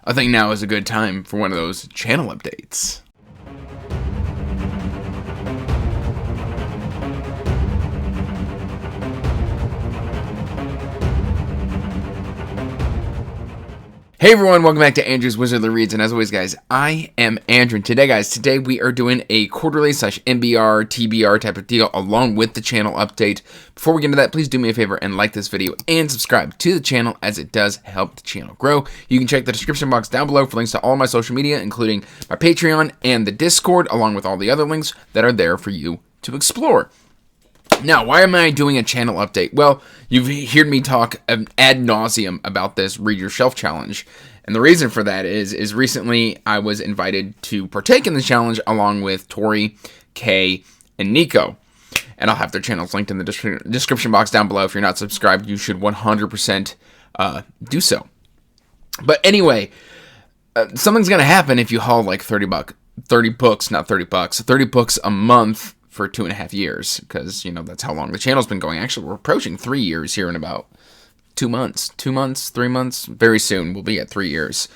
I think now is a good time for one of those channel updates. Hey everyone, welcome back to Andrew's Wizardly Reads, and as always guys, I am Andrew, and today we are doing a quarterly / MBR, TBR type of deal along with the channel update. Before we get into that, please do me a favor and like this video and subscribe to the channel as it does help the channel grow. You can check the description box down below for links to all my social media, including my Patreon and the Discord, along with all the other links that are there for you to explore. Now, why am I doing a channel update? Well, you've heard me talk ad nauseum about this Read Your Shelf challenge. And the reason for that is recently I was invited to partake in the challenge along with Tori, Kay, and Nico. And I'll have their channels linked in the description box down below. If you're not subscribed, you should 100% do so. But anyway, something's going to happen if you haul like 30 books a month for 2.5 years, because that's how long the channel's been going. Actually, we're approaching 3 years here in about 3 months. Very soon we'll be at 3 years.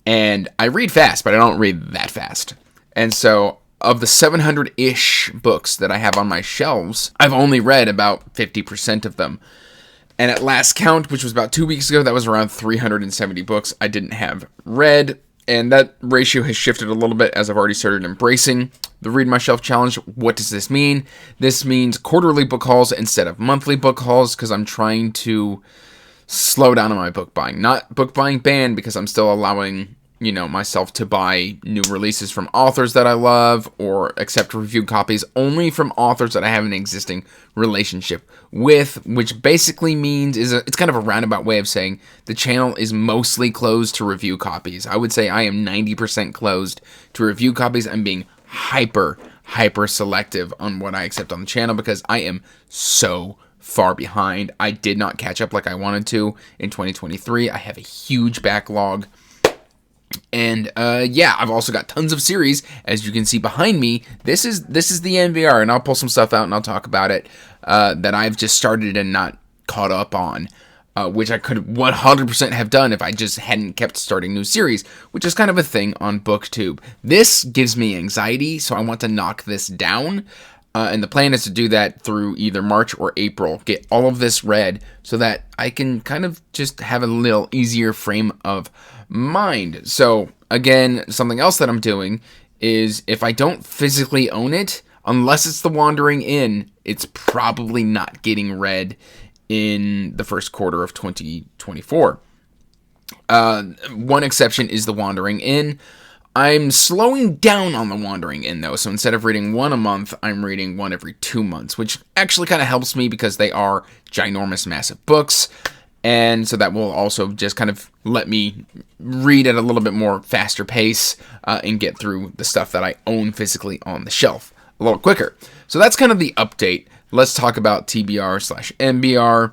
And I read fast, but I don't read that fast. And so of the 700-ish books that I have on my shelves, I've only read about 50% of them. And at last count, which was about 2 weeks ago, that was around 370 books I didn't have read. And that ratio has shifted a little bit as I've already started embracing the Read My Shelf challenge. What does this mean? This means quarterly book hauls instead of monthly book hauls, because I'm trying to slow down on my book buying. Not book buying ban, because I'm still allowing myself to buy new releases from authors that I love or accept review copies only from authors that I have an existing relationship with, which basically means it's kind of a roundabout way of saying the channel is mostly closed to review copies. I would say I am 90% closed to review copies. I'm being hyper selective on what I accept on the channel because I am so far behind. I did not catch up like I wanted to in 2023. I have a huge backlog. And I've also got tons of series, as you can see behind me. This is the MBR, and I'll pull some stuff out and I'll talk about it that I've just started and not caught up on, which I could 100% have done if I just hadn't kept starting new series, which is kind of a thing on BookTube. This gives me anxiety, so I want to knock this down. And the plan is to do that through either March or April. Get all of this read so that I can kind of just have a little easier frame of mind. So again, something else that I'm doing is if I don't physically own it, unless it's The Wandering Inn, it's probably not getting read in the first quarter of 2024. One exception is The Wandering Inn. I'm slowing down on The Wandering Inn, though, so instead of reading one a month, I'm reading one every 2 months, which actually kind of helps me because they are ginormous, massive books, and so that will also just kind of let me read at a little bit more faster pace and get through the stuff that I own physically on the shelf a little quicker. So that's kind of the update. Let's talk about TBR / MBR.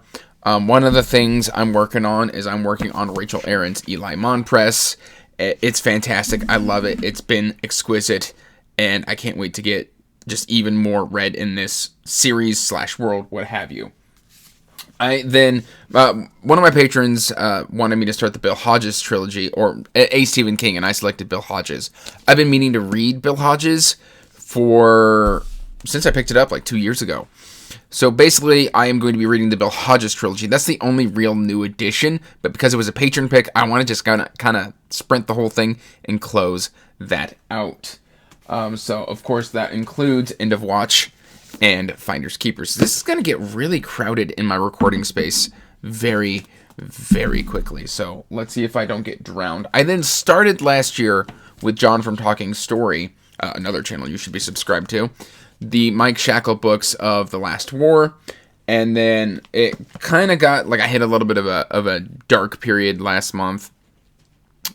One of the things I'm working on is I'm working on Rachel Aaron's Eli Mon Press. It's fantastic. I love it. It's been exquisite, and I can't wait to get just even more read in this series / world, what have you. One of my patrons wanted me to start the Bill Hodges trilogy, or a Stephen King, and I selected Bill Hodges. I've been meaning to read Bill Hodges since I picked it up like 2 years ago. So basically, I am going to be reading the Bill Hodges trilogy. That's the only real new addition, but because it was a patron pick, I want to just kind of sprint the whole thing and close that out. So, of course, that includes End of Watch and Finders Keepers. This is going to get really crowded in my recording space very, very quickly. So let's see if I don't get drowned. I then started last year with John from Talking Story, another channel you should be subscribed to, the Mike Shackle books of The Last War, and then it kind of got, like, I hit a little bit of a dark period last month,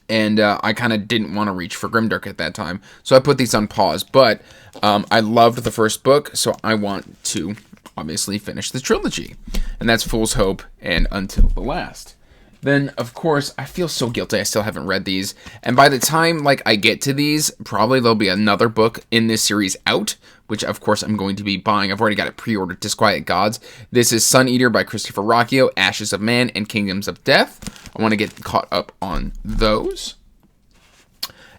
and I kind of didn't want to reach for grimdark at that time, so I put these on pause, but I loved the first book, so I want to obviously finish the trilogy, and that's Fool's Hope and Until the Last. Then, of course, I feel so guilty I still haven't read these, and by the time, I get to these, probably there'll be another book in this series out, which, of course, I'm going to be buying. I've already got it pre-ordered, Disquiet Gods. This is Sun Eater by Christopher Rocchio, Ashes of Man, and Kingdoms of Death. I want to get caught up on those.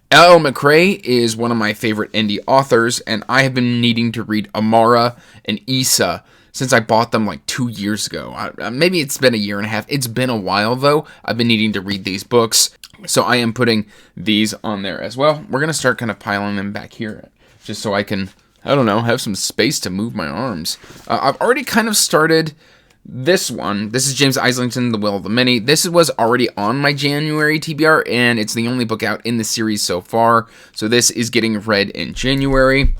L.L. McRae is one of my favorite indie authors, and I have been needing to read Amara and Issa since I bought them like 2 years ago. Maybe it's been a year and a half. It's been a while, though. I've been needing to read these books, so I am putting these on there as well. We're going to start kind of piling them back here, just so I can, I don't know, have some space to move my arms. I've already kind of started this one. This is James Islington, The Will of the Many. This was already on my January TBR, and it's the only book out in the series so far. So this is getting read in January.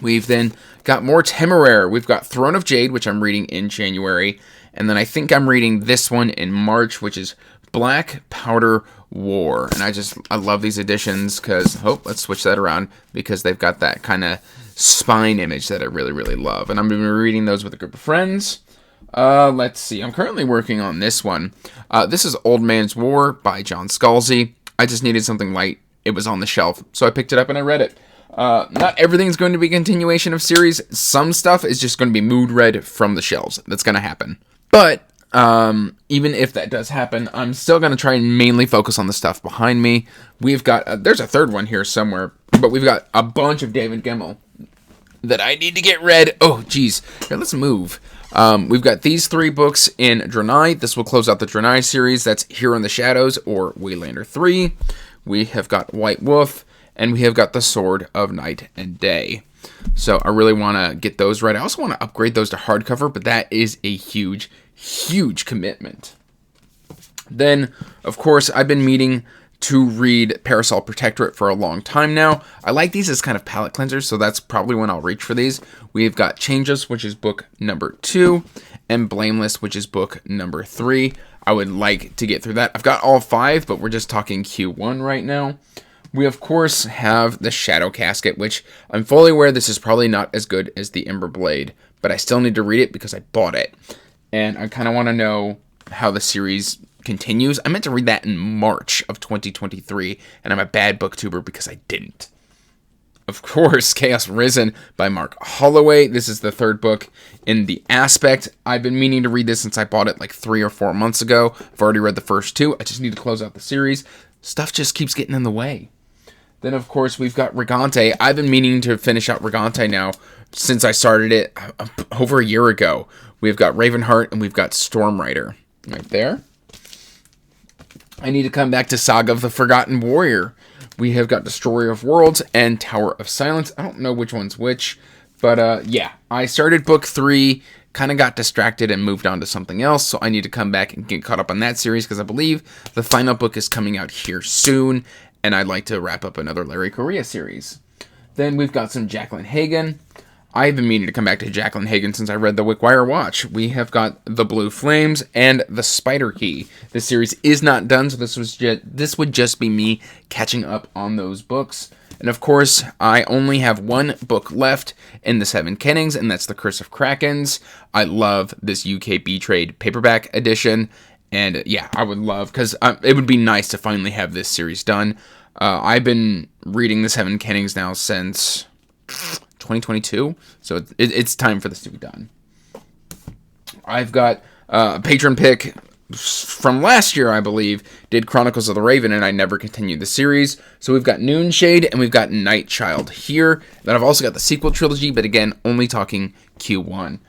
We've then got more Temeraire. We've got Throne of Jade, which I'm reading in January. And then I think I'm reading this one in March, which is Black Powder War. And I love these editions because, let's switch that around, because they've got that kind of spine image that I really, really love. And I'm going to be reading those with a group of friends. Let's see. I'm currently working on this one. This is Old Man's War by John Scalzi. I just needed something light. It was on the shelf, so I picked it up and I read it. Not everything's going to be a continuation of series. Some stuff is just going to be mood read from the shelves. That's going to happen. But even if that does happen, I'm still going to try and mainly focus on the stuff behind me. We've got, there's a third one here somewhere, but we've got a bunch of David Gemmell that I need to get read. Oh, geez. Here, let's move. We've got these 3 books in Draenei. This will close out the Draenei series. That's Here in the Shadows, or Waylander 3. We have got White Wolf, and we have got The Sword of Night and Day. So I really want to get those read. I also want to upgrade those to hardcover, but that is a huge, huge commitment. Then, of course, I've been meaning to read Parasol Protectorate for a long time now. I like these as kind of palate cleansers, so that's probably when I'll reach for these. We've got Changeless, which is book number 2, and Blameless, which is book number 3. I would like to get through that. I've got all 5, but we're just talking Q1 right now. We, of course, have the Shadow Casket, which I'm fully aware this is probably not as good as the Ember Blade, but I still need to read it because I bought it. And I kind of want to know how the series continues. I meant to read that in March of 2023, and I'm a bad booktuber because I didn't. Of course, Chaos Risen by Mark Holloway. This is the 3rd book in the Aspect. I've been meaning to read this since I bought it like 3 or 4 months ago. I've already read the first 2. I just need to close out the series. Stuff just keeps getting in the way. Then, of course, we've got Regante. I've been meaning to finish out Regante now since I started it over a year ago. We've got Ravenheart and we've got Stormrider right there. I need to come back to Saga of the Forgotten Warrior. We have got Destroyer of Worlds and Tower of Silence. I don't know which one's which, but yeah. I started book 3, kind of got distracted and moved on to something else, so I need to come back and get caught up on that series because I believe the final book is coming out here soon, and I'd like to wrap up another Larry Correia series. Then we've got some Jacqueline Hagan. I've been meaning to come back to Jacqueline Hagan since I read The Wickwire Watch. We have got The Blue Flames and The Spider Key. This series is not done, so this would just be me catching up on those books. And of course, I only have 1 book left in the 7 Kennings, and that's The Curse of Krakens. I love this UK B-Trade paperback edition, and yeah, I would love, because it would be nice to finally have this series done. I've been reading the 7 Kennings now since 2022, so it's time for this to be done. I've got a patron pick from last year, I believe, did Chronicles of the Raven, and I never continued the series. So we've got Noonshade and we've got Nightchild here. Then I've also got the sequel trilogy, but again, only talking Q1.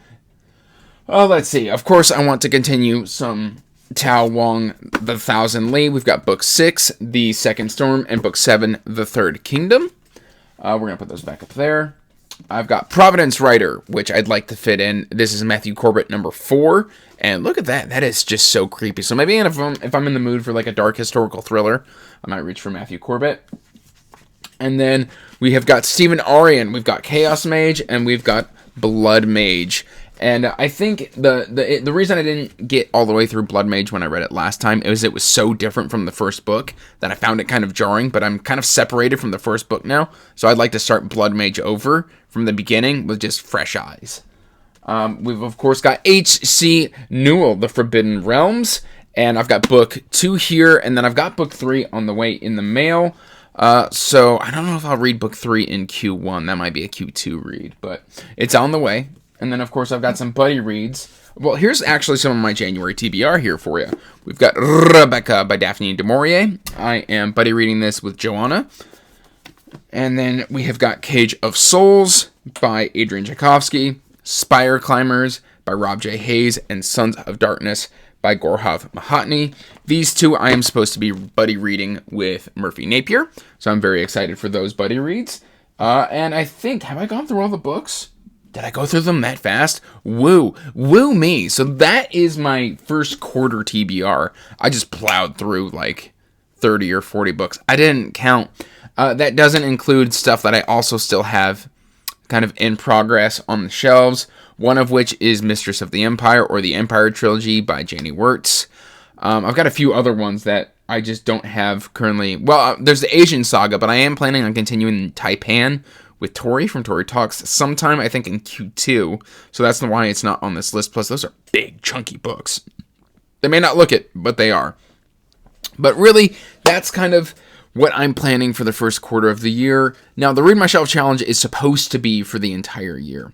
Let's see. Of course, I want to continue some Tao Wong, The Thousand Li. We've got book 6, The Second Storm, and book 7, The Third Kingdom. We're going to put those back up there. I've got Providence Rider, which I'd like to fit in. This is Matthew Corbett number 4. And look at that. That is just so creepy. So maybe if I'm in the mood for like a dark historical thriller, I might reach for Matthew Corbett. And then we have got Stephen Arian. We've got Chaos Mage and we've got Blood Mage. And I think the reason I didn't get all the way through Blood Mage when I read it last time is it was so different from the first book that I found it kind of jarring, but I'm kind of separated from the first book now, so I'd like to start Blood Mage over from the beginning with just fresh eyes. We've, of course, got H.C. Newell, The Forbidden Realms, and I've got book 2 here, and then I've got book 3 on the way in the mail. So I don't know if I'll read book 3 in Q1. That might be a Q2 read, but it's on the way. And then, of course, I've got some buddy reads. Well, here's actually some of my January TBR here for you. We've got Rebecca by Daphne du Maurier. I am buddy reading this with Joanna. And then we have got Cage of Souls by Adrian Tchaikovsky, Spire Climbers by Rob J. Hayes, and Sons of Darkness by Gorhav Mahatny. These two I am supposed to be buddy reading with Murphy Napier, so I'm very excited for those buddy reads. And I think, have I gone through all the books? Did I go through them that fast? Woo me. So that is my first quarter TBR. I just plowed through like 30 or 40 books. I didn't count. That doesn't include stuff that I also still have kind of in progress on the shelves, one of which is Mistress of the Empire, or the Empire Trilogy by Janie Wirtz. I've got a few other ones that I just don't have currently. Well, there's the Asian Saga, but I am planning on continuing Taipan with Tori from Tori Talks sometime, I think, in Q2. So that's why it's not on this list. Plus, those are big, chunky books. They may not look it, but they are. But really, that's kind of what I'm planning for the first quarter of the year. Now, the Read My Shelf Challenge is supposed to be for the entire year.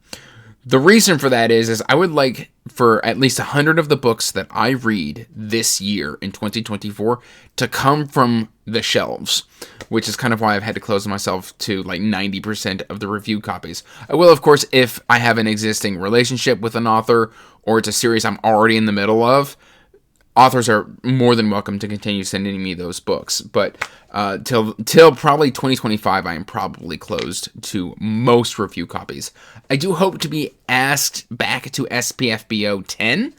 The reason for that is I would like for at least 100 of the books that I read this year in 2024 to come from the shelves, which is kind of why I've had to close myself to like 90% of the review copies. I will, of course, if I have an existing relationship with an author or it's a series I'm already in the middle of. Authors are more than welcome to continue sending me those books, but till probably 2025, I am probably closed to most review copies. I do hope to be asked back to SPFBO 10,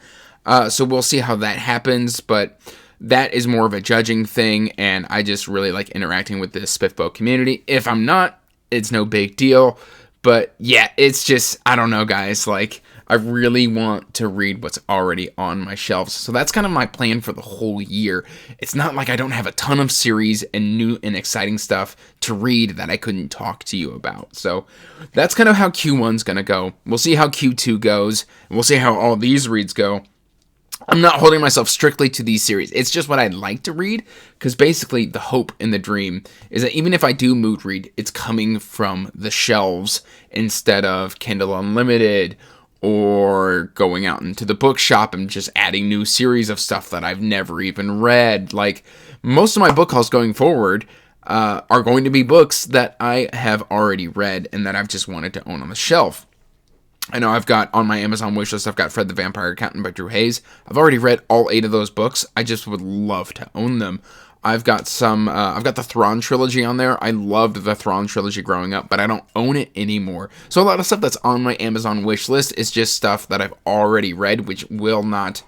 so we'll see how that happens, but that is more of a judging thing, and I just really like interacting with the SPFBO community. If I'm not, it's no big deal, but yeah, it's just, I don't know, guys, like, I really want to read what's already on my shelves. So that's kind of my plan for the whole year. It's not like I don't have a ton of series and new and exciting stuff to read that I couldn't talk to you about. So that's kind of how Q1's going to go. We'll see how Q2 goes. And we'll see how all these reads go. I'm not holding myself strictly to these series. It's just what I'd like to read, because basically the hope and the dream is that even if I do mood read, it's coming from the shelves instead of Kindle Unlimited or going out into the bookshop and just adding new series of stuff that I've never even read. Like, most of my book hauls going forward are going to be books that I have already read and that I've just wanted to own on the shelf. I know I've got on my Amazon wishlist, I've got Fred the Vampire Accountant by Drew Hayes. I've already read all 8 of those books. I just would love to own them. I've got the Thrawn trilogy on there. I loved the Thrawn trilogy growing up, but I don't own it anymore. So a lot of stuff that's on my Amazon wish list is just stuff that I've already read, which will not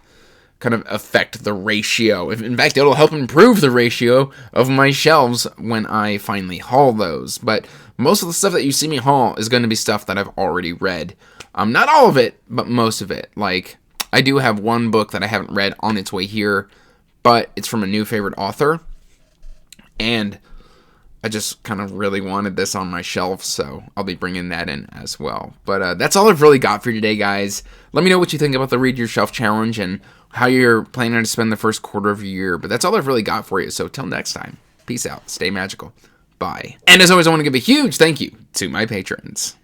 kind of affect the ratio. In fact, it'll help improve the ratio of my shelves when I finally haul those. But most of the stuff that you see me haul is going to be stuff that I've already read. Not all of it, but most of it. Like, I do have one book that I haven't read on its way here, but it's from a new favorite author, and I just kind of really wanted this on my shelf, so I'll be bringing that in as well. But that's all I've really got for you today, guys. Let me know what you think about the Read Your Shelf Challenge and how you're planning to spend the first quarter of your year. But that's all I've really got for you, so till next time, peace out, stay magical, bye. And as always, I want to give a huge thank you to my patrons.